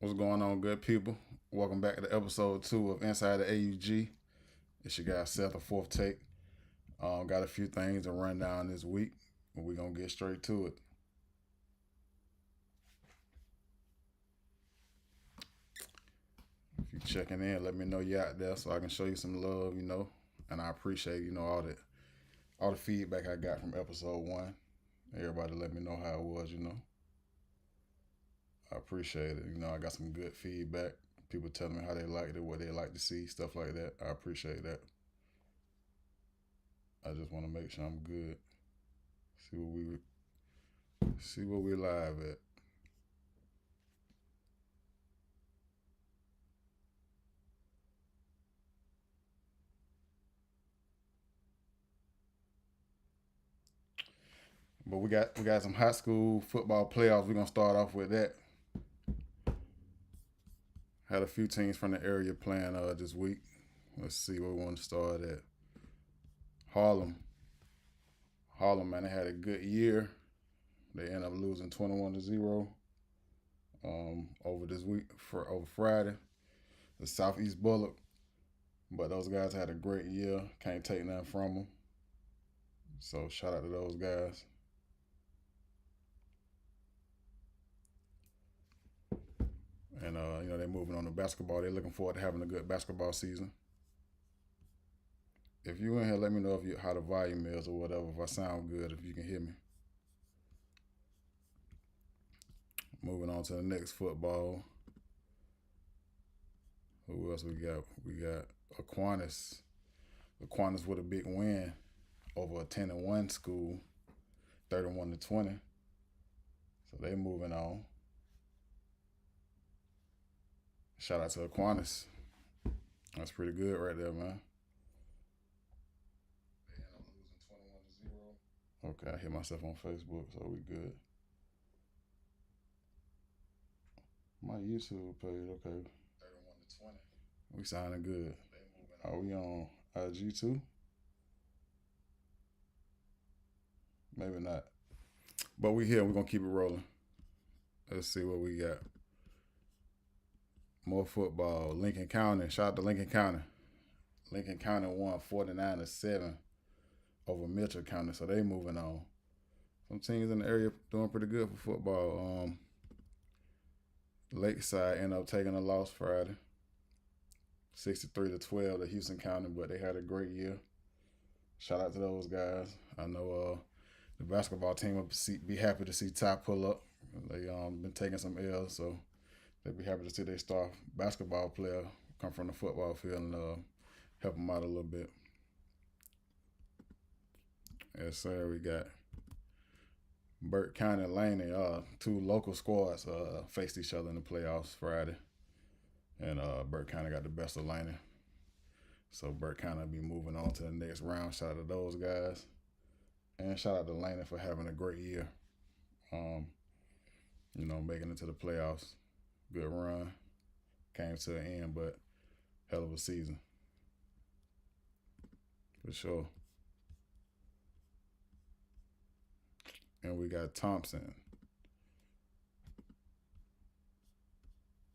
What's going on, good people? Welcome back to episode 2 of Inside the AUG. It's your guy Seth, a fourth take. Got a few things to run down this week, but we're going to get straight to it. If you're checking in, let me know you're out there so I can show you some love, And I appreciate, all the feedback I got from episode 1. Everybody let me know how it was. I appreciate it. I got some good feedback. People telling me how they liked it, what they like to see, stuff like that. I appreciate that. I just want to make sure I'm good. See where we live at. But we got some high school football playoffs. We're gonna start off with that. Had a few teams from the area playing this week. Let's see where we want to start at. Harlem. Harlem, man, they had a good year. They ended up losing 21-0 over this week over Friday. The Southeast Bullock. But those guys had a great year. Can't take nothing from them. So shout out to those guys. And they're moving on to basketball. They're looking forward to having a good basketball season. If you in here, let me know how the volume is or whatever. If I sound good, if you can hear me. Moving on to the next football. Who else we got? We got Aquinas. Aquinas with a big win over a 10-1 school, 31-20. So they moving on. Shout out to Aquinas. That's pretty good right there, man. They end up losing 21-0. Okay, I hit myself on Facebook, so we good. My YouTube page, okay. 31-20. We sounding good. Are we on IG too? Maybe not. But we here. We're going to keep it rolling. Let's see what we got. More football. Lincoln County. Shout out to Lincoln County. Lincoln County won 49-7 over Mitchell County, so they moving on. Some teams in the area doing pretty good for football. Lakeside ended up taking a loss Friday. 63-12 to Houston County, but they had a great year. Shout out to those guys. I know the basketball team will be happy to see Ty pull up. They been taking some L's, so they'll be happy to see their star basketball player come from the football field and help them out a little bit. Yes, sir. We got Burke County and Laney. Two local squads faced each other in the playoffs Friday. And Burke County got the best of Laney. So Burke County will be moving on to the next round. Shout out to those guys. And shout out to Laney for having a great year. Making it to the playoffs. Good run. Came to an end, but hell of a season. For sure. And we got Thompson.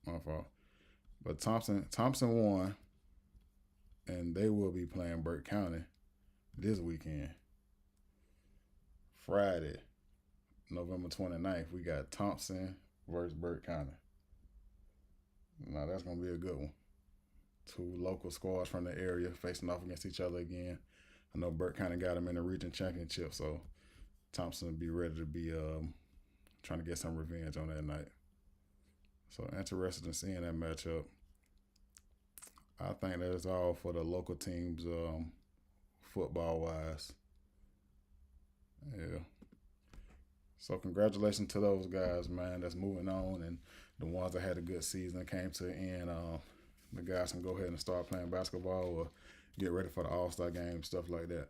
My fault. But Thompson won, and they will be playing Burke County this weekend. Friday, November 29th, we got Thompson versus Burke County. Now, that's going to be a good one. Two local squads from the area facing off against each other again. I know Burke County got them in the region championship, so Thompson will be ready to be trying to get some revenge on that night. So interested in seeing that matchup. I think that is all for the local teams football-wise. Yeah. So congratulations to those guys, man, that's moving on, and the ones that had a good season came to an end. The guys can go ahead and start playing basketball or get ready for the All-Star game, stuff like that.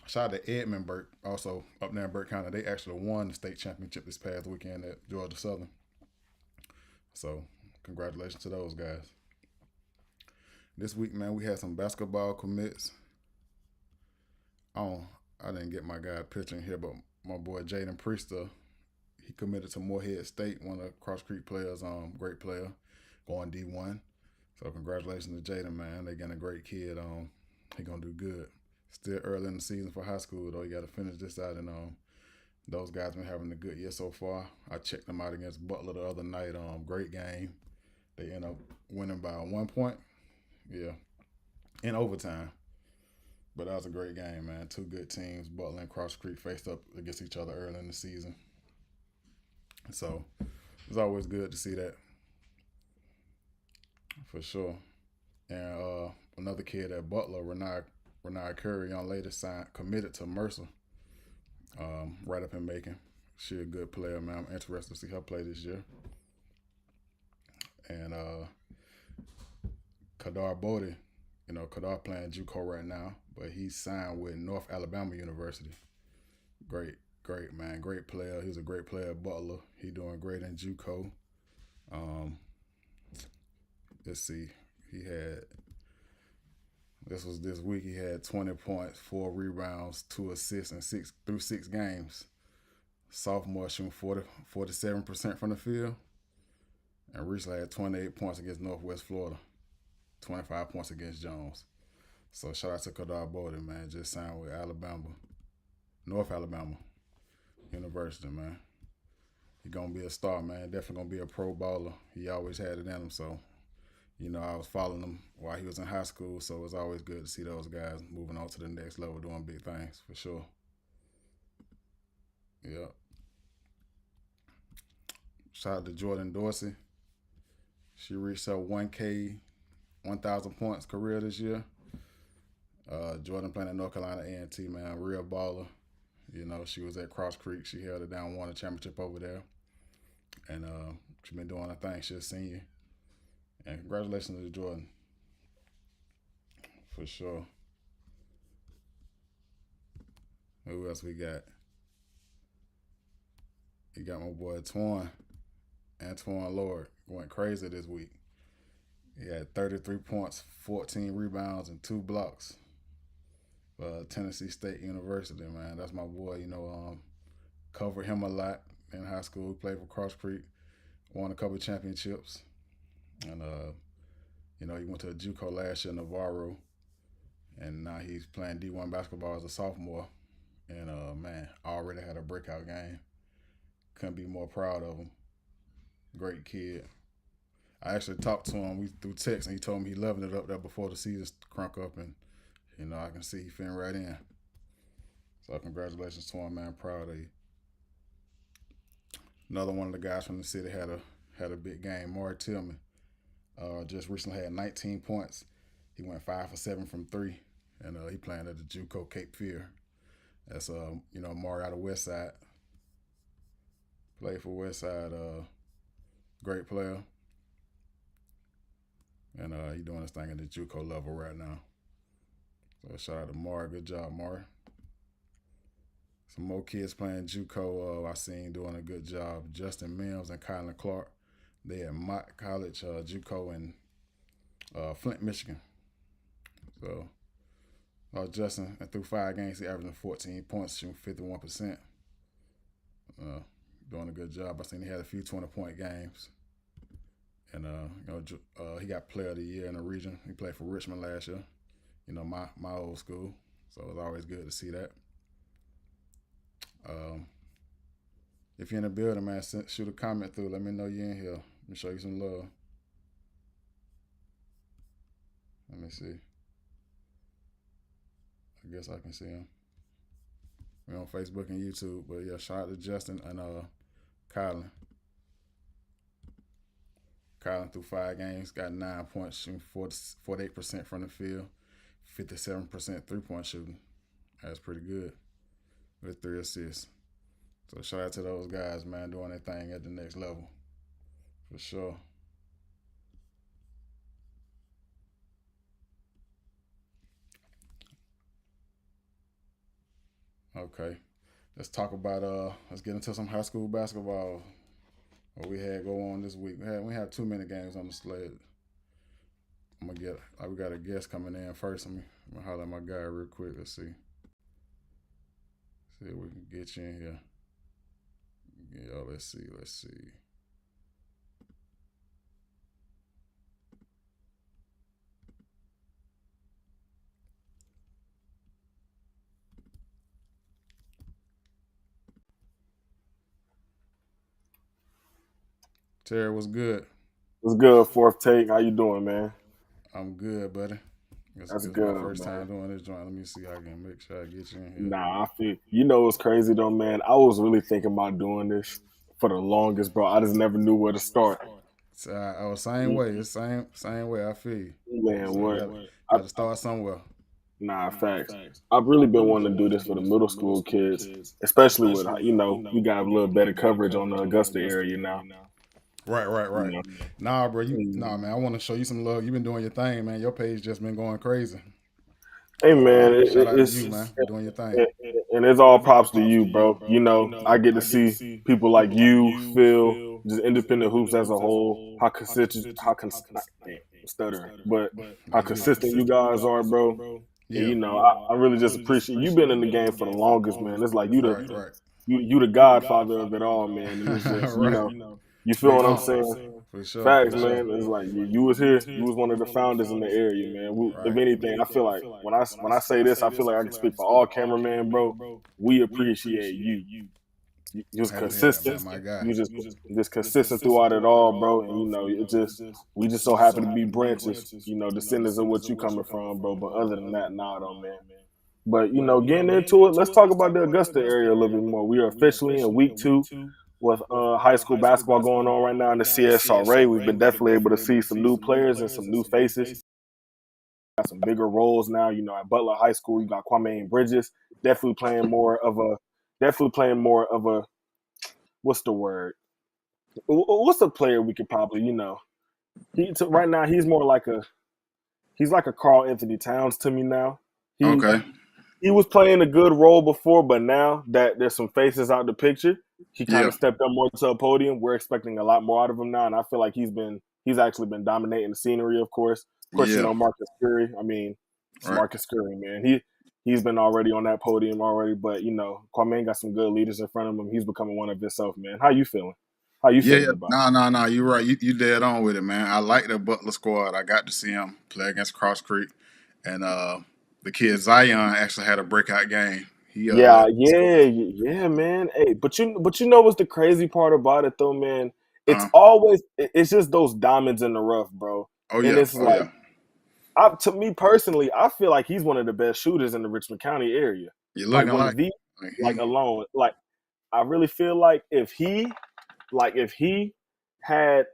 Shout out to Edmund Burke, also up there in Burke County. They actually won the state championship this past weekend at Georgia Southern. So congratulations to those guys. This week, man, we had some basketball commits. I I didn't get my guy pitching here, but my boy Jaden Priester, he committed to Morehead State, one of Cross Creek players, great player, going D1. So congratulations to Jaden, man. They getting a great kid. He gonna do good. Still early in the season for high school though. You got to finish this out, and those guys been having a good year so far. I checked them out against Butler the other night. Great game. They end up winning by 1 point. Yeah, in overtime. But that was a great game, man. Two good teams, Butler and Cross Creek, faced up against each other early in the season. So it's always good to see that, for sure. And another kid at Butler, Renai Curry, young lady, committed to Mercer, right up in Macon. She a good player, man. I'm interested to see her play this year. And Kadar Bodie, Kadar playing JUCO right now, but he's signed with North Alabama University. Great, man. Great player. He's a great player at Butler. He doing great in JUCO. Let's see. This was this week. He had 20 points, 4 rebounds, 2 assists, and 6 games. Sophomore shooting 47% from the field. And recently had 28 points against Northwest Florida, 25 points against Jones. So shout out to Kadar Bodie, man. Just signed with North Alabama University, man. He gonna be a star, man. Definitely gonna be a pro baller. He always had it in him. So, I was following him while he was in high school. So it's always good to see those guys moving on to the next level, doing big things, for sure. Yep. Shout out to Jordan Dorsey. She reached her 1,000 points career this year. Jordan playing at North Carolina A&T, man, real baller. She was at Cross Creek. She held it down, won a championship over there. And she's been doing her thing. She's a senior. And congratulations to Jordan, for sure. Who else we got? You got my boy Antoine Lord, went crazy this week. He had 33 points, 14 rebounds, and 2 blocks for Tennessee State University, man. That's my boy. Covered him a lot in high school. Played for Cross Creek, won a couple of championships. And, he went to a JUCO last year, Navarro. And now he's playing D1 basketball as a sophomore. And, man, already had a breakout game. Couldn't be more proud of him. Great kid. I actually talked to him through text, and he told me he loving it up there before the season crunk up, and I can see he fitting right in. So congratulations to him, man. Proud of you. Another one of the guys from the city had a big game. Maury Tillman just recently had 19 points. He went 5 for 7 from 3, and he playing at the JUCO Cape Fear. That's Maury out of Westside. Played for Westside. Great player. And he doing his thing at the JUCO level right now. So shout out to Maury. Good job, Maury. Some more kids playing JUCO I seen doing a good job. Justin Mims and Kylan Clark. They at Mott College, JUCO in Flint, Michigan. So Justin, through 5 games, he averaging 14 points, shooting 51%. Doing a good job. I seen he had a few 20-point games. And, he got player of the year in the region. He played for Richmond last year, my old school. So it's always good to see that. If you're in the building, man, shoot a comment through. Let me know you're in here. Let me show you some love. Let me see. I guess I can see him. We're on Facebook and YouTube. But, yeah, shout out to Justin and Kylan. Kylan through 5 games, got 9 points, shooting 48% from the field, 57% 3-point shooting. That's pretty good with 3 assists. So shout out to those guys, man, doing their thing at the next level, for sure. Okay, let's get into some high school basketball. What we had go on this week. We have 2 minute games on the slate. We got a guest coming in first. I'm gonna holler at my guy real quick. Let's see. See if we can get you in here. Yeah, let's see. Let's see. Terry, what's good? What's good, fourth take? How you doing, man? I'm good, buddy. This That's is my good, first man. time doing this joint. Let me see how I can make sure I get you in here. Nah, I feel you know what's crazy though, man. I was really thinking about doing this for the longest, bro. I just never knew where to start. So I was same way. It's same way. I feel you. Man, So you what? I, got to start somewhere. nah, facts. I've really been wanting to do this for the middle school kids, especially with we got a little better coverage on the Augusta area now. Right, right, You right. know, Nah, bro. Nah, Mm. man. I want to show you some love. You've been doing your thing, man. Your page just been going crazy. Hey, man, Shout out to you, it's man, for doing your thing. it, and it's all props to you, bro. You know, I get to see people like you, Phil, just independent hoops as a whole. Damn, I'm stuttering, but Nah, how you good. consistent you guys are, bro. And Yeah. I really just appreciate you been in the game for the longest, man. It's like Right, right. you the godfather of it all, man. And it's just Right. you feel Big what I'm hump. saying? For sure, for Facts, sure. man. It's like you was here. You was one of the founders in the area, man. If Right. anything, I feel like when I say this, I feel like I can speak for all cameramen, bro. We appreciate you. You was Happy to hear that, consistent. man. My guy. You just consistent throughout it all, bro. And it just we just so happen to be branches, descendants of what you coming from, bro. But other than that, nah, though, man. But getting into it, let's talk about the Augusta area a little bit more. We are officially in week 2 with high school basketball going on right now in the CSRA. We've been definitely able to see some new players and some new faces. Got some bigger roles now. At Butler High School, you got Kwame Bridges, definitely playing more of a, definitely playing more of a, what's the word? What's the player we could probably, right now he's like a Carl Anthony Towns to me now. He Okay. he was playing a good role before, but now that there's some faces out the picture, he kind Yeah. of stepped up more to a podium. We're expecting a lot more out of him now, and I feel like he's actually been dominating the scenery. Of course, Yeah. Marcus Curry. I mean, it's Right. Marcus Curry, man. He's been already on that podium already, but Kwame got some good leaders in front of him. He's becoming one of himself, man. How you feeling? How you Yeah, yeah. feeling about No, no, no. You're right. You dead on with it, man. I like the Butler squad. I got to see him play against Cross Creek, and the kid Zion actually had a breakout game. He Yeah, led the score. yeah, man. Hey, but you know what's the crazy part about it though, man? Uh, It's just those diamonds in the rough, bro. oh And yeah. it's Oh like yeah. to me personally, I feel like he's one of the best shooters in the Richmond County area. You're Like looking when the like V like he. alone, like I really feel like if he had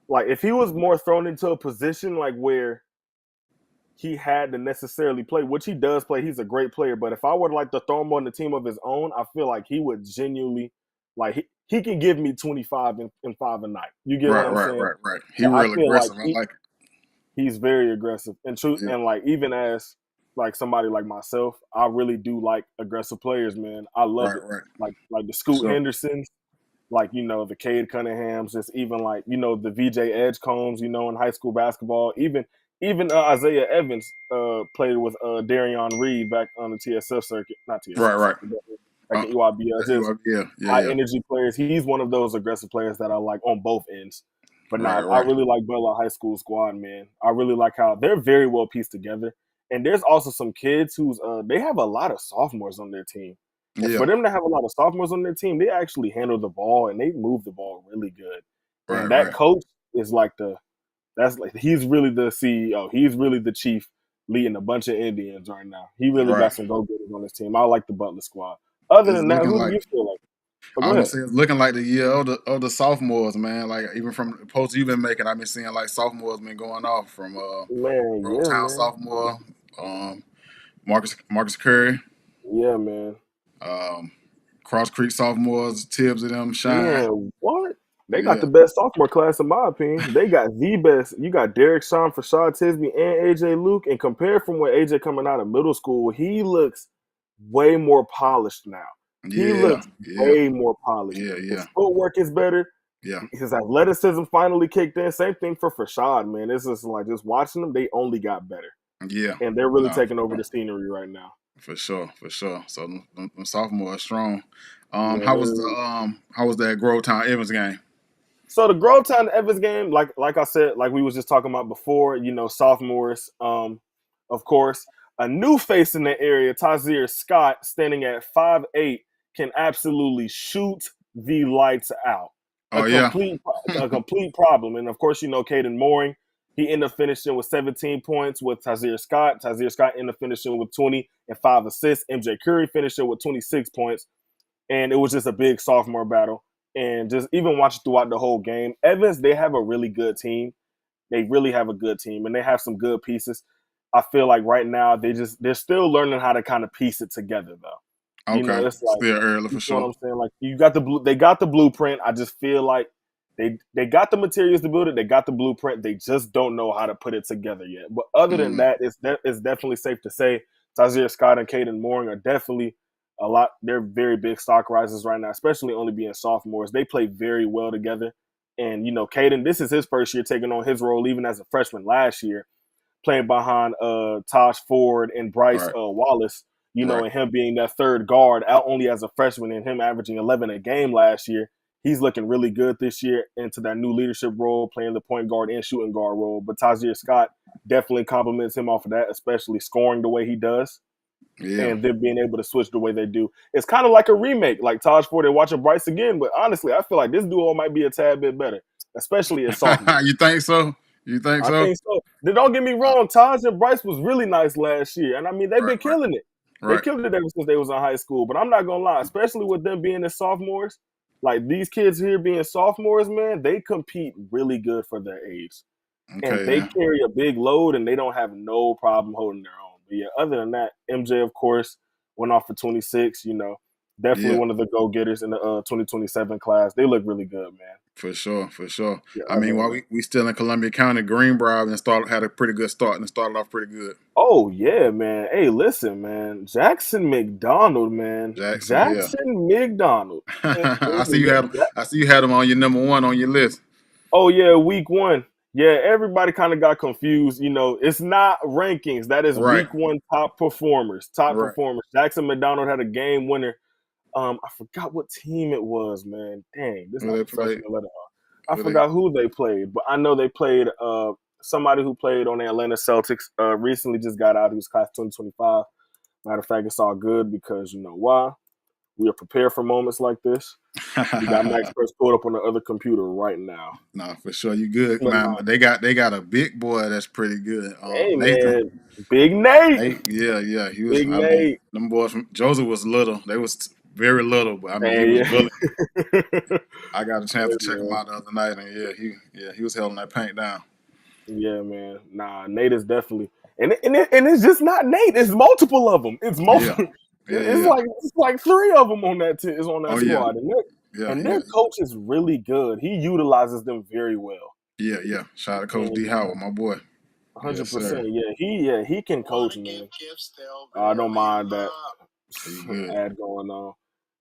if he was more thrown into a position like where he had to necessarily play, which he does play. He's a great player, but if I were to throw him on the team of his own, I feel like he would genuinely he can give me 25 and 5 a night. You get what Right, I'm right, saying? right, right. He I real feel like aggressive. I like it. he's very aggressive and true, Yeah. and even as somebody like myself, I really do like aggressive players, man. I love Right, it. right. Like the For Scoot sure. Hendersons, the Cade Cunninghams, just even the VJ Edgecombs, in high school basketball. Even Isaiah Evans played with Darion Reed back on the TSF circuit, not Right, TSF right. circuit, but back Uh, in EYBL. Just yeah, yeah, high yeah. energy players. He's one of those aggressive players that I like on both ends. But Right, now I right. really like Bella High School squad, man. I really like how they're very well pieced together. And there's also some kids who's they have a lot of sophomores on their team. And for Yeah. them to have a lot of sophomores on their team, they actually handle the ball and they move the ball really good. Right, And that right. coach is he's really the CEO. He's really the chief leading a bunch of Indians right now. He really Right. got some go-getters on his team. I like the Butler squad. Other It's than that, looking who do like you feel like? Oh, I go was gonna ahead. say it's looking like the year of the sophomores, man. Like even from the posts you've been making, I've been seeing like sophomores been going off from Man, Roll yeah, Town man. sophomore, um, Marcus Curry, Yeah, man. um, Cross Creek sophomores, Tibbs of them shine. Man, what? They got Yeah, the best sophomore class in my opinion. They got the best. You got Derek Sean, Rashad Tisby, and AJ Luke. And compared from when AJ coming out of middle school, he looks way more polished now. He yeah, looks yeah, way more polished. yeah, His yeah, footwork is better. yeah, His athleticism finally kicked in. Same thing for Rashad, man. It's just like just watching them, they only got better. yeah. And they're really No, taking over for the sure. scenery right now. For sure, for sure. So them sophomore is strong. Yeah, How was that Grovetown Evans game? so the Grovetown Evans game, like I said, like we was just talking about before, sophomores, of course, a new face in the area, Tazier Scott, standing at 5'8", can absolutely shoot the lights out. A Oh yeah, complete problem. And of course, Caden Mooring, he ended up finishing with 17 points with Tazier Scott. Tazier Scott ended up finishing with 20 and 5 assists. MJ Curry finishing with 26 points. And it was just a big sophomore battle. And just even watching throughout the whole game, Evans, they have a really good team. They really have a good team, and they have some good pieces. I feel like right now they're still learning how to kind of piece it together, though. okay. It's like, Still early you for know what sure. I'm saying? Like they got the blueprint. I just feel like they got the materials to build it. They got the blueprint. They just don't know how to put it together yet. But other than Mm, that, it's definitely safe to say Tazier Scott and Caden Mooring are definitely a lot. They're very big stock risers right now, especially only being sophomores. They play very well together. And Caden, this is his first year taking on his role, even as a freshman last year, playing behind Taj Ford and Bryce right, Wallace. right. And him being that third guard, out only as a freshman, and him averaging 11 a game last year. He's looking really good this year into that new leadership role, playing the point guard and shooting guard role. But Tazier Scott definitely compliments him off of that, especially scoring the way he does Yeah. and them being able to switch the way they do. It's kind of like a remake, like Taj Ford and watching Bryce again. But honestly, I feel like this duo might be a tad bit better, especially as sophomores. You think so? You think I so? think so. Don't get me Uh, wrong, Taj and Bryce was really nice last year. And I mean, they've right, been killing it. They right, killed it ever since they was in high school. But I'm not gonna lie, especially with them being the sophomores, like these kids here being sophomores, man, they compete really good for their age. right. And Okay, they yeah, carry a big load and they don't have no problem holding their own. But yeah, other than that, MJ, of course, went off for 26, definitely yeah. one of the go-getters in the 2027 class. They look really good, man. For sure, for sure. Yeah, I other mean, than while that. we still in Columbia County, Greenbrier and had a pretty good start and started off pretty good. Oh yeah, man. Hey, listen, man. Jackson McDonald, man. Jackson, yeah. Jackson McDonald. Man, I see you had him on your number one on your list. oh yeah, week one. Yeah, everybody kind of got confused. It's not rankings. That is Right, week one top performers. Top right. performers. Jackson McDonald had a game winner. I forgot what team it was, man. Dang, this is Who not they played? professional at all. I Who they? forgot who they played, but I know they played somebody who played on the Atlanta Celtics. Recently just got out. He was class 2025. Matter of fact, it's all good because you know why? We are prepared for moments like this. We got Max Press pulled up on the other computer right now. Nah, for sure, you good, But man. nah, But they got a big boy that's pretty good. hey Nathan. man, Big Nate, Yeah, yeah. He was. Big I mean, Nate, them boys from Joseph was little. They was very little, but I mean, he man, was yeah, bullying. I got a chance hey, to check him man. out the other night, and he was holding that paint down. Yeah, man. Nah, Nate is definitely, and it's just not Nate. It's multiple of them. It's Yeah, multiple. yeah, yeah. It's like three of them on that is on that Oh yeah, squad, and yeah, their coach is really good. He utilizes them very well. yeah. Shout out to Coach D And Howard, my boy. Yes, sir. 100%. Yeah, he can coach, man. I don't mind that He good. ad going on.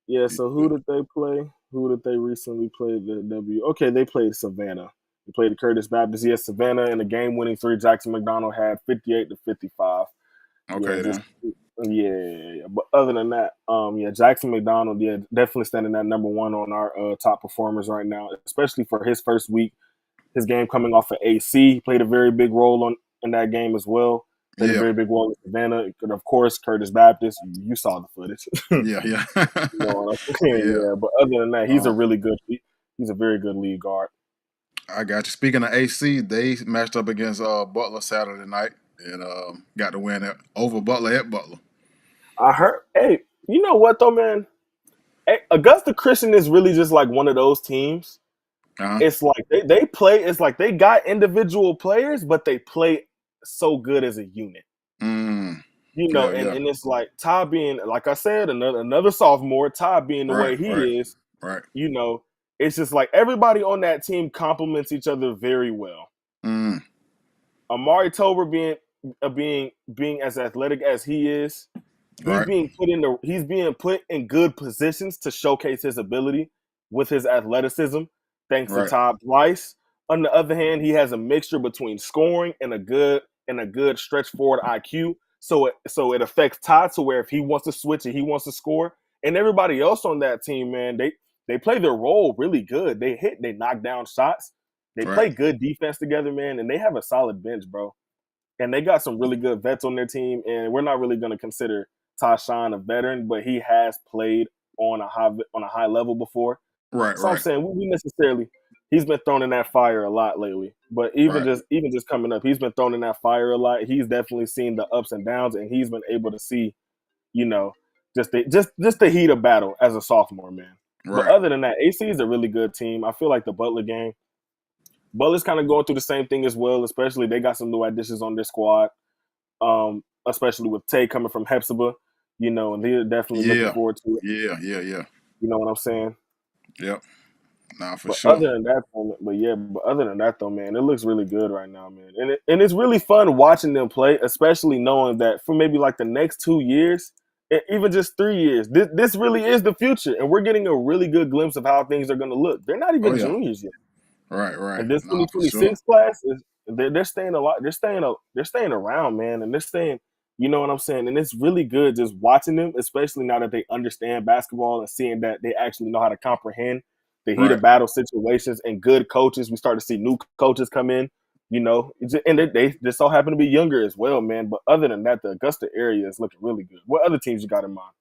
Yeah. He So who good. did they play? Who did they recently play? The W. Okay, they played Savannah. They played the Curtis Baptist. Yes, Savannah in the game-winning three. Jackson McDonald had 58 to 55. Yeah, Okay just then. yeah. But other than that, yeah, Jackson McDonald, yeah, definitely standing at number one on our top performers right now, especially for his first week. His game coming off of AC, he played a very big role in that game as well. Played a Yeah, very big role in Savannah. And of course, Curtis Baptist. You saw the footage. yeah, yeah, You know what I'm saying? yeah. Yeah. But other than that, he's a Um, really good. He's a very good lead guard. I got you. Speaking of AC, they matched up against Butler Saturday night and got the win over Butler at Butler. I heard. Hey, you know what though, man? Hey, Augusta Christian is really just like one of those teams. Uh-huh. It's like they play. It's like they got individual players, but they play so good as a unit. Mm. You know, Yeah, and, yeah. and it's like Ty being, like I said, another sophomore, Ty being the Right, way right, he is, right. you know, it's just like everybody on that team complements each other very well. Mm. Amari Tober being as athletic as he is, Right, he's being put in good positions to showcase his ability with his athleticism, thanks to right. Todd Bryce. On the other hand, he has a mixture between scoring and a good stretch forward IQ. So it affects Ty to where if he wants to switch and he wants to score, and everybody else on that team, man, they play their role really good. They knock down shots, they play Right. good defense together, man, and they have a solid bench, bro. And they got some really good vets on their team. And we're not really going to consider Tyshawn a veteran, but he has played on a high level before. Right. So I'm Right. saying we necessarily he's been thrown in that fire a lot lately. But even Right. just coming up, he's been thrown in that fire a lot. He's definitely seen the ups and downs, and he's been able to see, you know, just the heat of battle as a sophomore, man. But Right. other than that, AC is a really good team. I feel like the Butler game, Butler's kind of going through the same thing as well. Especially they got some new additions on their squad, especially with Tay coming from Hepzibah, and they're definitely looking Yeah. forward to it. Yeah. Yeah. Yeah. You know what I'm saying? Yep. Nah, for But sure. other than that though, man, it looks really good right now, man. And it's really fun watching them play, especially knowing that for maybe like the next 2 years, even just 3 years, this really is the future, and we're getting a really good glimpse of how things are going to look. They're not Oh even yeah. juniors yet, Right. Right. and this Nah, for sure. 2026 class is they're staying a lot. They're staying around, man, and they're staying. You know what I'm saying? And it's really good just watching them, especially now that they understand basketball and seeing that they actually know how to comprehend the heat Right. of battle situations and good coaches. We start to see new coaches come in, and they just so happen to be younger as well, man. But other than that, the Augusta area is looking really good. What other teams you got in mind?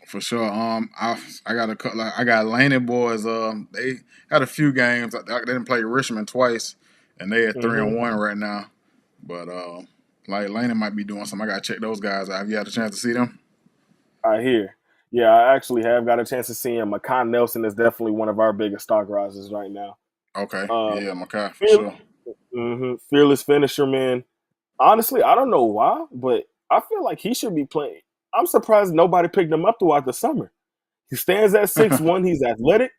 For sure. I got I got Laney boys. They had a few games. They didn't play Richmond twice, and they at 3-1 right now. But like Laney might be doing something. I gotta check those guys out. Have you had a chance to see them? I hear. Yeah, I actually have got a chance to see him. McCon Nelson is definitely one of our biggest stock risers right now. Okay. Uh, Yeah, Makai for Fear, sure. Fearless finisher, man. Honestly, I don't know why, but I feel like he should be playing. I'm surprised nobody picked him up throughout the summer. He stands at 6'1". He's athletic,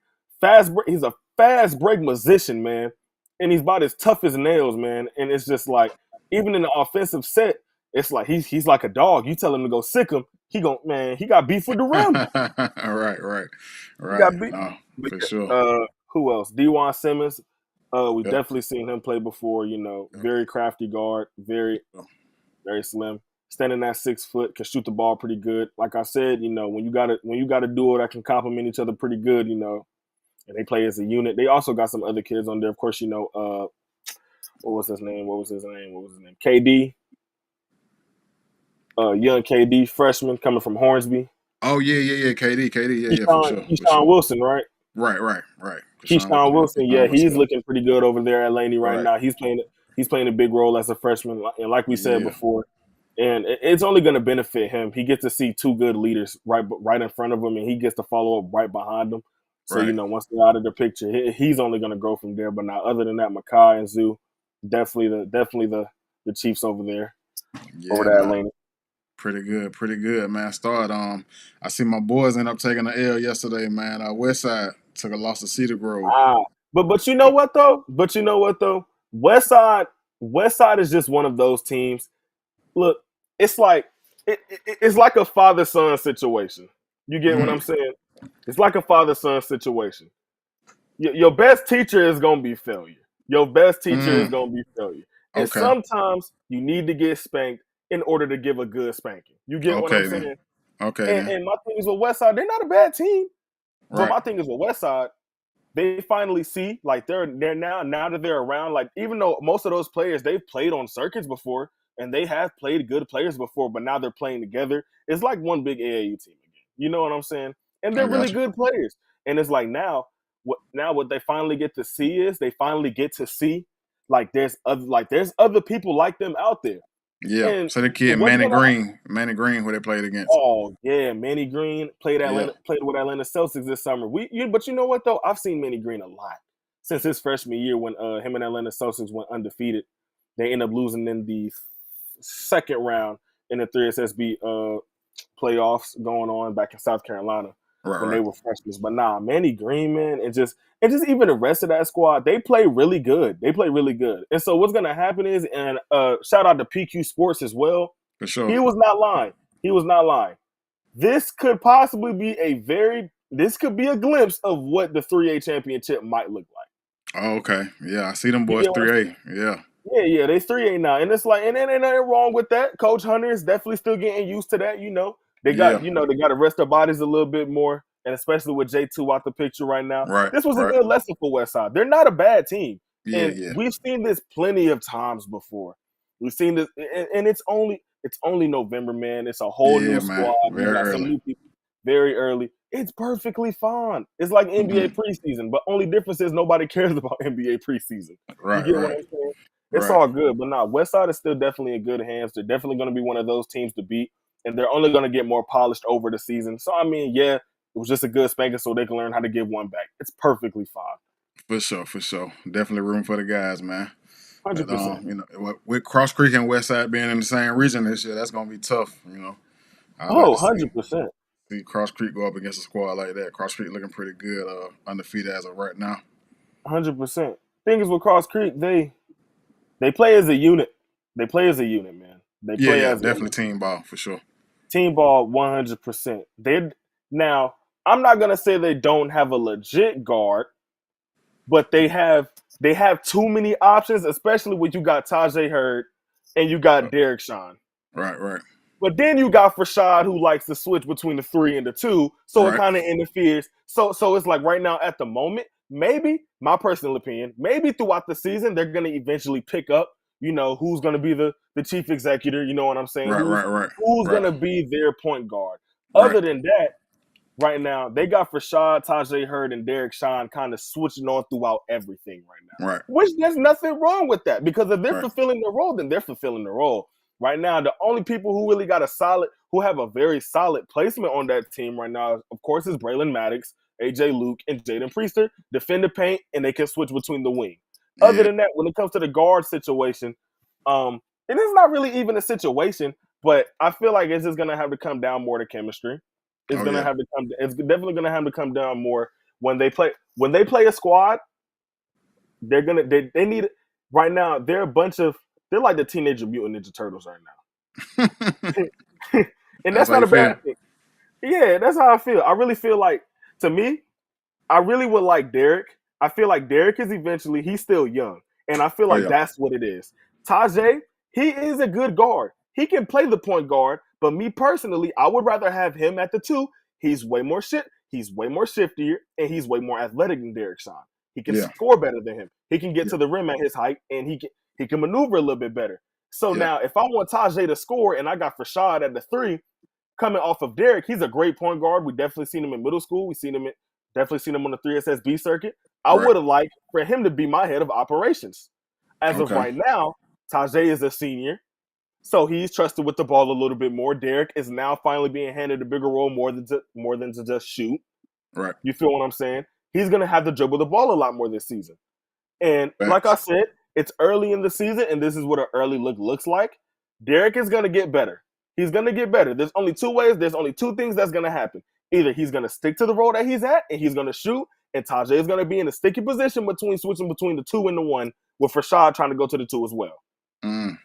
he's a fast break musician, man, and he's about as tough as nails, man. And it's just like even in the offensive set, it's like he's like a dog. You tell him to go sick him, he got beef with the rim. Right. Right. He Right. got beef. No, But for sure. who else? Dewan Simmons. We've Yep. definitely seen him play before. Yep. Very crafty guard, very slim. Standing at 6 foot, can shoot the ball pretty good. Like I said, when you got a duo that can complement each other pretty good, and they play as a unit. They also got some other kids on there. Of course, what was his name? KD. Young KD, freshman coming from Hornsby. Oh yeah. KD. Yeah, for Keyshawn, sure. For Keyshawn sure. Wilson, right? Right. Keyshawn Wilson, yeah, Keyshawn Wilson. he's looking pretty good over there at Laney right Right. now. He's playing a big role as a freshman, and like we said Yeah. before, and it's only going to benefit him. He gets to see two good leaders right in front of him, and he gets to follow up right behind them. So Right. once they're out of the picture, he's only going to grow from there. But now, other than that, Makai and Zoo, definitely the Chiefs over there Yeah, at man. Laney. Pretty good, man. I see my boys end up taking the L yesterday, man. Westside took a loss to Cedar Grove. But you know what though? Westside is just one of those teams. Look, it's like it's like a father son situation. You get what Mm-hmm. I'm saying? It's like a father son situation. Your best teacher is gonna be failure. Your best teacher is Mm. gonna be failure. And Okay. sometimes you need to get spanked in order to give a good spanking. You get what I'm Okay then. saying? Okay then. And my thing is with Westside, they're not a bad team. But Right. my thing is with Westside, they finally see like they're now that they're around, like even though most of those players they've played on circuits before and they have played good players before, but now they're playing together. It's like one big AAU team again. You know what I'm saying? And I they're really got you. good players. And it's like what they finally get to see is they finally get to see like there's other people like them out there. Yeah. And So the kid what's gonna Manny Green, who they played against. Oh yeah, Manny Green played Yeah. with Atlanta Celtics this summer. But you know what though? I've seen Manny Green a lot since his freshman year when him and Atlanta Celtics went undefeated. They ended up losing in the second round in the 3SSB playoffs going on back in South Carolina when they Right. were freshmen. But nah, Manny Green, man, and just even the rest of that squad, they play really good. And so what's gonna happen is, and shout out to PQ Sports as well. For sure. He was not lying. This could possibly be a glimpse of what the 3A championship might look like. Oh, okay. Yeah, I see them You boys get what I'm saying? 3A. Yeah. Yeah, they 3-8 now, and it's like, and there ain't nothing wrong with that. Coach Hunter is definitely still getting used to that. They Yeah. got they got to rest their bodies a little bit more, and especially with J2 out the picture right now, Right. this was a Right. good lesson for Westside. They're not a bad team, Yeah. and Yeah. we've seen this plenty of times before. We've seen this, and it's only November, man. It's a whole Yeah, new man. squad. You Very got some early. new people very early. It's perfectly fine. It's like NBA Mm-hmm. preseason, but only difference is nobody cares about NBA preseason. You Right. get what Right. I'm saying? It's Right. all good, but nah, Westside is still definitely in good hands. They're definitely going to be one of those teams to beat, and they're only going to get more polished over the season. So, I mean, yeah, it was just a good spanking so they can learn how to give one back. It's perfectly fine. For sure. For sure. Definitely room for the guys, man. But 100%. with Cross Creek and West Side being in the same region this year, that's gonna be tough. I like Oh, to see 100%. Cross Creek go up against a squad like that. Cross Creek looking pretty good, undefeated as of right now. 100%. Thing is with Cross Creek, they play as a unit. They play as a unit, man. They Yeah, play yeah, as a definitely unit. team ball for sure. Team ball 100%. They now, I'm not going to say they don't have a legit guard, but they have too many options, especially when you got Tajay Hurd and you got Derek Sean. Right, right, But then you got Rashad who likes to switch between the 3 and the 2, so it right. kind of interferes. So it's like right now at the moment, maybe my personal opinion, maybe throughout the season they're gonna eventually pick up, who's gonna be the chief executive. You know what I'm saying? Right, Who's right, right, who's right, gonna be their point guard? right, Other than that, right now they got Rashad, Tajay Hurd, and Derek Sean kind of switching on throughout everything right now. right, Which there's nothing wrong with that because if they're right. fulfilling the role, then they're fulfilling the role. Right now, the only people who really got who have a very solid placement on that team right now, of course, is Braylon Maddox, AJ Luke, and Jaden Priester. Defend the paint, and they can switch between the wing. Other Yeah. than that, when it comes to the guard situation, and it's not really even a situation, but I feel like it's just gonna have to come down more to chemistry. It's Oh gonna yeah. have to come. It's definitely gonna have to come down more when they play. When they play a squad, they need right now. They're like the Teenage Mutant Ninja Turtles right now, and That's that's how not you a feel. bad thing. Yeah, that's how I feel. I really feel like, to me, I really would like Derek. I feel like Derek is he's still young, and I feel Oh like yeah. that's what it is. Tajay, he is a good guard. He can play the point guard, but me personally, I would rather have him at the 2. He's way more shit. He's way more shiftier, and he's way more athletic than Derek Sean. He can Yeah. score better than him. He can get Yeah. to the rim at his height, and he can maneuver a little bit better. So Yeah. now, if I want Tajay to score, and I got Rashad at the 3, coming off of Derek, he's a great point guard. We definitely seen him in middle school. Definitely seen him on the 3SSB circuit. I Right. would have liked for him to be my head of operations. As of Okay. right now, Tajay is a senior, so he's trusted with the ball a little bit more. Derek is now finally being handed a bigger role, more than to just shoot. Right. You feel what I'm saying? He's gonna have to dribble the ball a lot more this season. And like I Facts. said, it's early in the season, and this is what an early look looks like. Derek is going to get better. He's going to get better. There's only two ways. There's only two things that's going to happen. Either he's going to stick to the role that he's at, and he's going to shoot, and Tajay is going to be in a sticky position switching between the 2 and the 1, with Rashad trying to go to the 2 as well. Mm.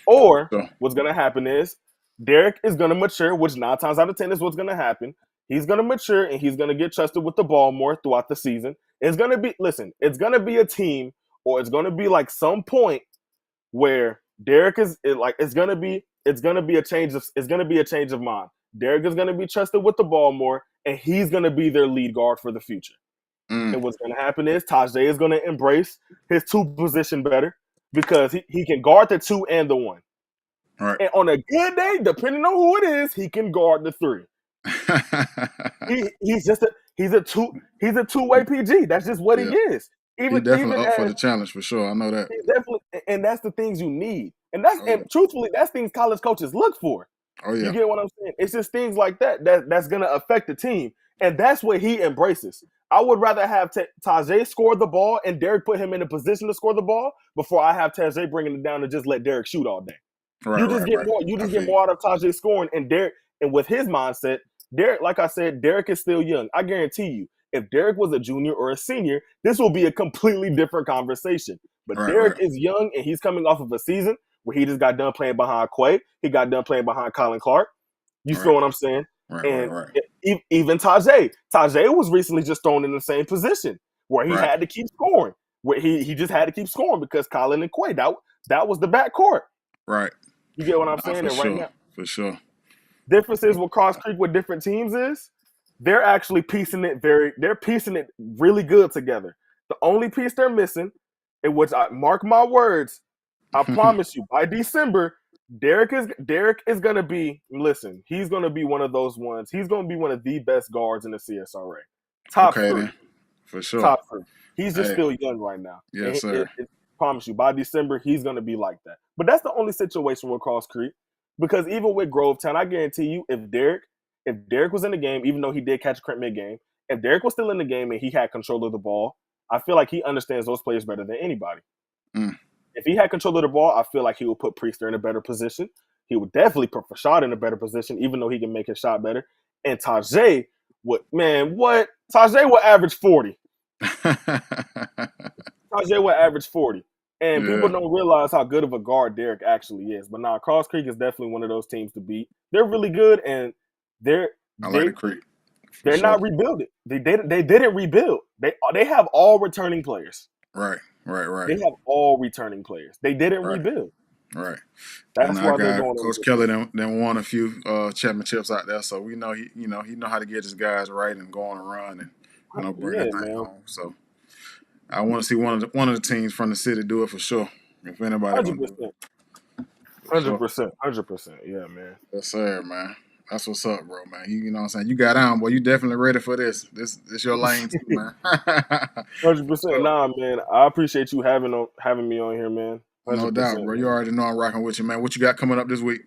Or So what's going to happen is Derek is going to mature, which 9 times out of 10 is what's going to happen. He's going to mature, and he's going to get trusted with the ball more throughout the season. It's going to be a team, or it's going to be like some point where Derek it's going to be a change of mind. Derek is going to be trusted with the ball more, and he's going to be their lead guard for the future. mm. And what's going to happen is Tajay is going to embrace his 2 position better because he can guard the 2 and the 1. Right. And on a good day, depending on who it is, he can guard the 3. He's a two-way PG. That's just what he Yeah. is. He Even definitely even up for as the challenge for sure. I know that. he's definitely, and that's the things you need. And Oh yeah. truthfully, that's things college coaches look for. Oh You yeah. get what I'm saying? It's just things like that's gonna affect the team, and that's what he embraces. I would rather have Tajay score the ball and Derek put him in a position to score the ball before I have Tajay bringing it down and just let Derek shoot all day. Right. You just Right. get Right. more. You I just get feel you. more out of Tajay scoring, and Derek. And with his mindset, Derek, like I said, Derek is still young. I guarantee you, if Derek was a junior or a senior, this will be a completely different conversation. But Right. Derek Right. is young, and he's coming off of a season where he just got done playing behind Quay. He got done playing behind Colin Clark. You feel Right. what I'm saying? Right. Right. And Right. even Tajay was recently just thrown in the same position where he Right. had to keep scoring. where he just had to keep scoring because Colin and Quay, that was the backcourt. Right. You get what I'm Nah, saying? for And right sure. now, For sure. differences with Cross Creek with different teams is they're actually they're piecing it really good together. The only piece they're missing, in which I mark my words, I promise you, by December, Derek is gonna be, listen, he's gonna be one of those ones. He's gonna be one of the best guards in the CSRA. Top Okay, three. then. For sure. Top three. He's just Hey, still young right now. yes, sir. Promise you, by December, he's gonna be like that. But that's the only situation with Cross Creek. Because even with Grovetown, I guarantee you, if Derek was in the game, even though he did catch a cramp mid game, if Derek was still in the game and he had control of the ball, I feel like he understands those players better than anybody. Mm. If he had control of the ball, I feel like he would put Priester in a better position. He would definitely put Fashad in a better position, even though he can make his shot better. And Tajay Tajay would average 40. Tajay would average 40. And people Yeah, don't realize how good of a guard Derek actually is. But now Cross Creek is definitely one of those teams to beat. They're really good, and they're I like they the creek for they're sure. not rebuilding. They didn't rebuild. They have all returning players. Right, right, They have all returning players. They didn't right, rebuild. right. And That's our why they're guy going on a Coach good Kelly run. then won a few championships out there, so we know he know how to get his guys right and go on a run and bring Yeah, that thing man. home. So I want to see one of the teams from the city do it for sure. If anybody gonna do 100%. it, for Hundred sure. percent, 100%. Yeah, man. Yes, sir, man. That's what's up, bro, man. You know what I'm saying? You got on, boy. You definitely ready for this. This your lane too, man. 100%. So Nah, man. I appreciate you having me on here, man. no Hundred doubt, percent, bro. You man. already know I'm rocking with you, man. What you got coming up this week?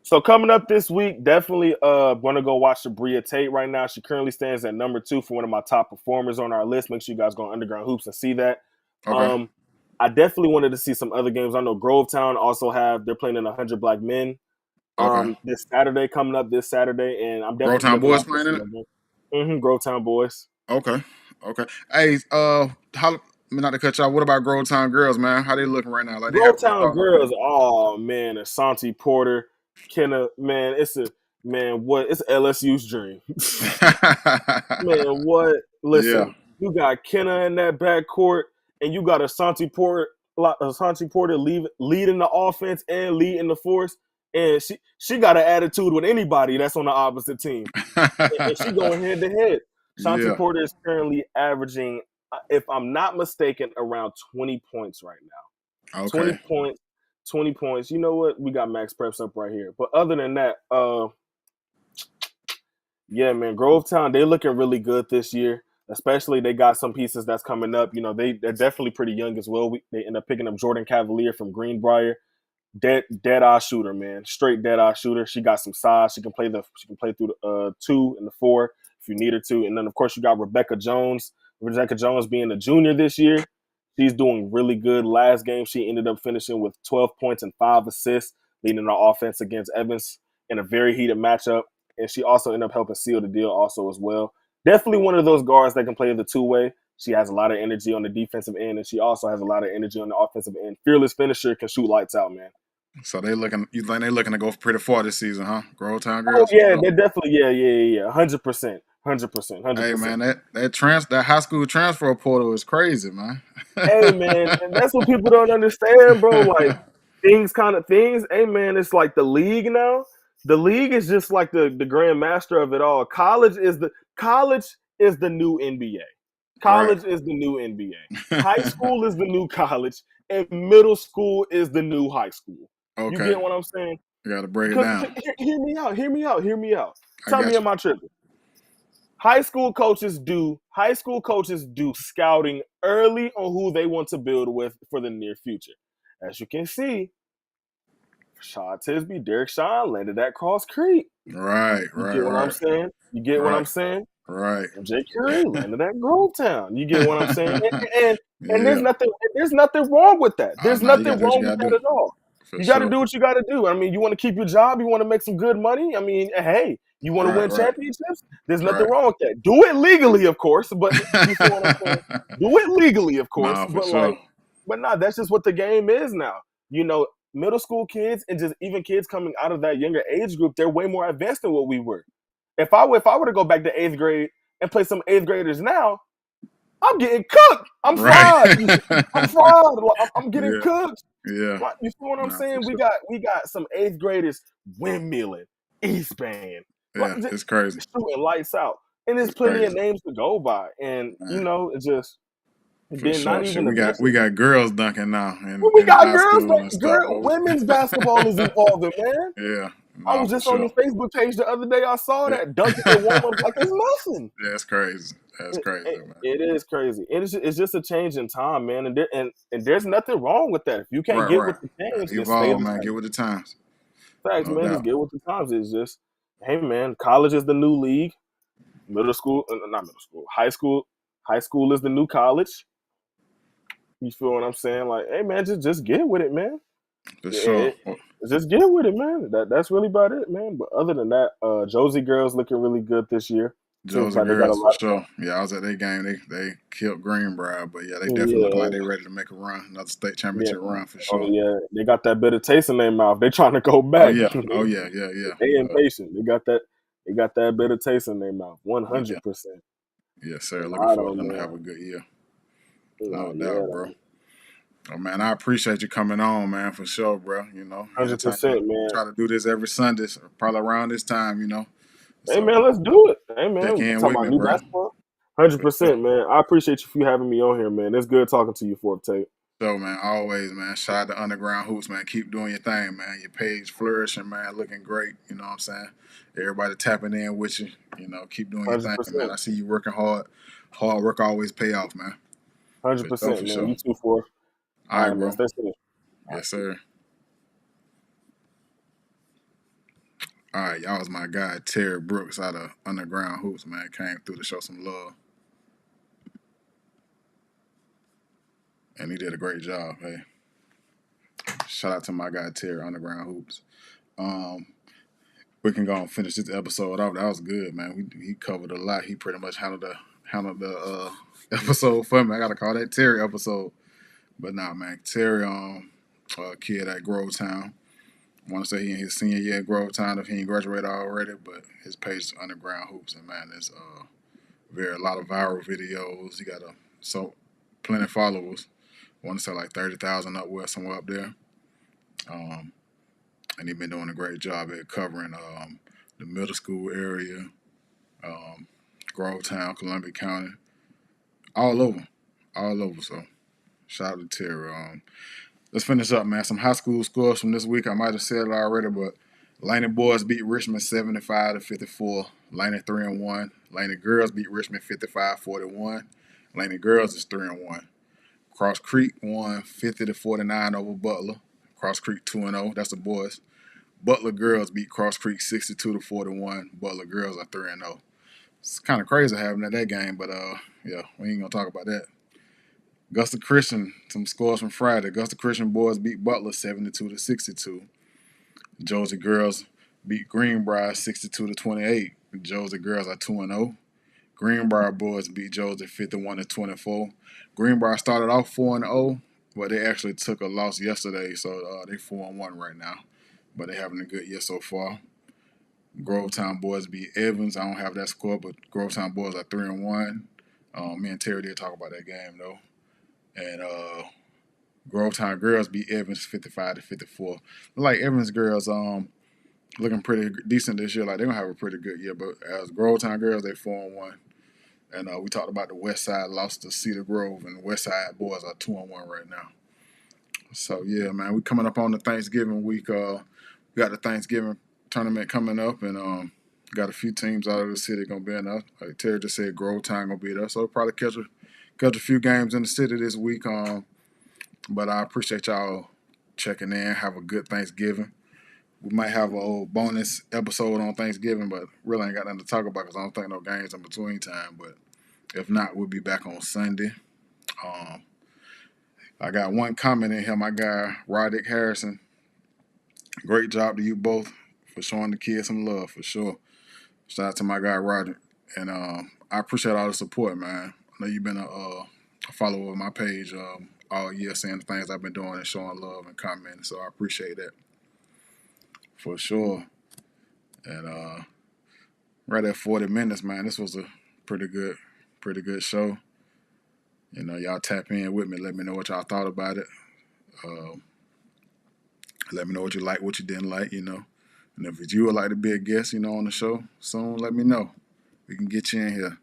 So coming up this week, definitely gonna go watch Sabria Tate right now. She currently stands at number 2 for one of my top performers on our list. Make sure you guys go on Underground Hoops and see that. Okay. I definitely wanted to see some other games. I know Grovetown also they're playing in 100 Black Men Okay. this Saturday, coming up this Saturday, and I'm definitely Town looking Boys out for playing in some it? of them. Grovetown Boys. Okay. Okay. Hey, how not to cut y'all. What about Town girls, man? How they looking right now? Like they having a Grovetown start? girls, oh man, Asante Porter, Kenna, man, it's LSU's dream. Man, what? Yeah. Listen, you got Kenna in that backcourt, and you got Asante Porter leading the offense and leading the force, and she got an attitude with anybody that's on the opposite team, and she going head to head. Asante Yeah. Porter is currently averaging, if I'm not mistaken, around 20 points right now. 20 Okay. points, 20 points. You know what? We got Max Preps up right here. But other than that, yeah, man, Grovetown, they're looking really good this year. Especially they got some pieces that's coming up. You know, they're definitely pretty young as well. They end up picking up Jordan Cavalier from Greenbrier. Dead eye shooter, man. Straight dead eye shooter. She got some size. She can play through the 2 and the 4 if you need her to. And then of course you got Rebecca Jones. Rebecca Jones being a junior this year. She's doing really good. Last game she ended up finishing with 12 points and 5 assists, leading the offense against Evans in a very heated matchup. And she also ended up helping seal the deal also as well. Definitely one of those guards that can play the 2-way. She has a lot of energy on the defensive end, and she also has a lot of energy on the offensive end. Fearless finisher, can shoot lights out, man. So you think they looking to go pretty far this season, huh? Town Oh girls for yeah, sure. they're definitely yeah. 100%, 100%, hundred Hey percent. man, that high school transfer portal is crazy, man. Hey man, and that's what people don't understand, bro. Like things. Hey man, it's like the league now. The league is just like the grand master of it all. College is the new NBA. Right. College is the new NBA. High school is the new college, and middle school is the new high school. You Okay. get what I'm saying? You got to break it Because down. hear me out. I Tell me, got am I tripping? High school coaches do scouting early on who they want to build with for the near future. As you can see, Shaw Tisby, Derek Sean landed at Cross Creek. you. Right, You right, get what I'm right, saying? You get what I'm right, saying? right. MJ Curry landed at Grovetown. You get what I'm saying? And Yeah. there's nothing wrong with that. Oh There's no, you got nothing to do what you wrong with got to that do at all. for You got to sure. do what you got to do. I mean, you want to keep your job, you want to make some good money. I mean, hey, you want to Right, win right, championships? There's nothing right. wrong with that. Do it legally, of course, but you see what I'm saying? Do it legally, of course, Nah, for sure. but nah, that's just what the game is now. You know, middle school kids and just even kids coming out of that younger age group, they're way more advanced than what we were. If I were to go back to 8th grade and play some 8th graders now, I'm getting cooked. I'm Right. fried. I'm fried. I'm getting Yeah. cooked. Yeah. Like, you see what I'm Nah, for saying? We sure. got some 8th graders windmilling, Eastband, like Yeah, just it's crazy. shooting lights out. And there's It's plenty of crazy. names to go by. And Man, it just for then not sure. Shit, even to we mention got girls dunking now we in got high girls, school and stuff. women's basketball is evolving, man. Yeah, I nah, was for just on sure. your Facebook page the other day. I saw Yeah, that dunking in warm ups like it's nothing. yeah, it's crazy. That's crazy, man. It is crazy. It's just a change in time, man, and there's nothing wrong with that. If you can't Right, get right. with the change, just stay Evolve, the man. same. Get with the times. Facts, No man. Just doubt. get with the times. It's just, hey, man. College is the new league. Middle school, not middle school. High school. High school is the new college. You feel what I'm saying? Like, hey, man, just get with it, man. For sure. It, just get with it, man. That's really about it, man. But other than that, Josie girls looking really good this year. Seems Josie like they got a girls for lot. sure. Yeah, I was at their game. They killed Greenbrier, but yeah, they definitely look like Yeah, they ready to make a run, another state yeah. championship run for Oh sure. yeah, they got that bitter taste in their mouth. They trying to go Oh back. yeah, oh yeah, yeah, yeah, They impatient. They got that. They got that bitter taste in their mouth. One yeah. hundred percent. Yes, sir. Looking Right forward to on, them to man. have a good year. Nah, No yeah, doubt, bro. Oh man, I appreciate you coming on, man, for sure, bro. You know, hundred anytime you percent, man. try to do this every Sunday, so probably around this time, you know. Hey, So man, let's do it. Hey, check man, in talking with about me, new bro. basketball. Hundred For sure. percent, man. I appreciate you for having me on here, man. It's good talking to you, Fourth Tape. So man, always, man. Shout out to Underground Hoops, man. Keep doing your thing, man. Your page flourishing, man. Looking great. You know what I'm saying? Everybody tapping in with you. You know, keep doing your Hundred thing, man. percent. I see you working hard. Hard work always pay off, man. Hundred For sure, percent, for man. sure. You too, Fourth. All All right, right, man. bro. Stay safe. All right, Yes, peace. sir. All right, y'all was my guy Terry Brooks out of Underground Hoops, man. Came through to show some love, and he did a great job. Hey, shout out to my guy Terry Underground Hoops. Um, we can go and finish this episode off. That was good, man. He covered a lot. He pretty much handled the episode for me. I gotta call that Terry episode. But nah, man, Terry, kid at Grovetown. I want to say he in his senior year at Grovetown if he ain't graduated already, but his page is Underground Hoops, and man, there's a lot of viral videos. He got plenty of followers. I want to say like 30,000 up where somewhere up there. Um, and he's been doing a great job at covering the middle school area, um, Grovetown, Columbia County, all over, all over. So shout out to Terry. Let's finish up, man. Some high school scores from this week. I might have said it already, but Laney boys beat Richmond 75-54. Laney 3-1. Laney girls beat Richmond 55-41. Laney girls is 3-1. Cross Creek won 50-49 over Butler. Cross Creek 2-0. That's the boys. Butler girls beat Cross Creek 62-41. Butler girls are 3-0. It's kind of crazy having that game, but yeah, we ain't gonna talk about that. Augusta Christian, some scores from Friday. Augusta Christian boys beat Butler 72-62. Josie girls beat Greenbrier 62-28. Josie girls are 2-0. Greenbrier boys beat Josie 51-24. Greenbrier started off 4-0, but they actually took a loss yesterday, so they 4-1 right now. But they're having a good year so far. Grovetown boys beat Evans. I don't have that score, but Grovetown boys are 3-1. Me and Terry did talk about that game though. And Grovetown girls beat Evans 55-54. Like Evans girls, looking pretty decent this year. Like they're gonna have a pretty good year. But as Grovetown girls, they 4-1. And we talked about the West Side lost to Cedar Grove, and the West Side boys are 2-1 right now. So yeah, man, we coming up on the Thanksgiving week. We got the Thanksgiving tournament coming up, and got a few teams out of the city gonna be in us. Like Terry just said, Grovetown gonna be there, so we'll probably catch a few games in the city this week. But I appreciate y'all checking in. Have a good Thanksgiving. We might have a old bonus episode on Thanksgiving, but really ain't got nothing to talk about because I don't think no games in between time. But if not, we'll be back on Sunday. Um, I got one comment in here. My guy, Roddick Harrison. Great job to you both for showing the kids some love, for sure. Shout out to my guy, Roddick. And I appreciate all the support, man. I know you've been a follower of my page all year, saying the things I've been doing and showing love and commenting. So I appreciate that, for sure. And right at 40 minutes, man, this was a pretty good show. Y'all tap in with me. Let me know what y'all thought about it. Let me know what you like, what you didn't like, And if you would like to be a guest, on the show soon, let me know. We can get you in here.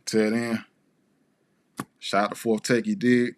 Till then, shout out to Fourth Take, you dig?